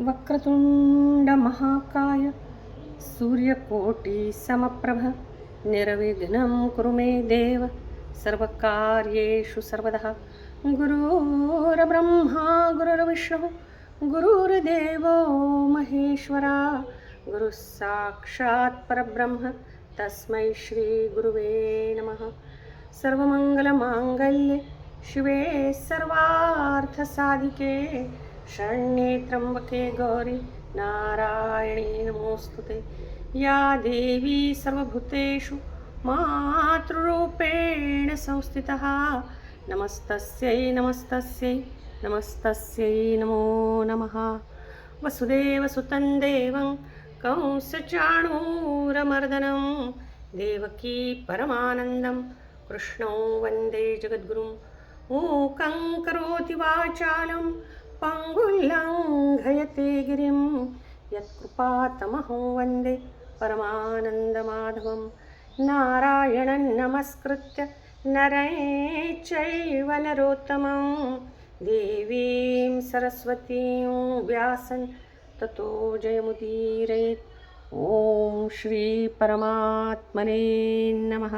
वक्रतुंड महाकाय सूर्यकोटि समप्रभ निर्विघ्नं कुरु मे देव सर्वकार्येषु सर्वदा गुरुर्ब्रह्मा गुरुर्विष्णुः गुरुर्देवो महेश्वरा गुरुः साक्षात् परब्रह्म तस्मै श्री गुरुवे नमः। सर्वमंगलमांगल्ये शिवे सर्वार्थसाधिके शरण्ये त्र्यंबके गौरी नारायणी नमोस्तुते। या देवी सर्वभूतेषु मातृरूपेण संस्थितः नमस्तस्यै नमस्तस्यै नमस्तस्यै नमो नमः। वसुदेवसुतं देवं कंसचाणूरमर्दनं देवकी परमानन्दं कृष्णं वन्दे जगद्गुरुं। मूकं करोति वाचालं पङ्गुल्लङ्घयते गिरिं यत्कृपातमहं वन्दे परमानन्दमाधवं। नारायणं नमस्कृत्य नरं चैव नरोत्तमं देवीं सरस्वतीं व्यासं ततो जयमुदीरयेत्। ॐ श्री परमात्मने नमः।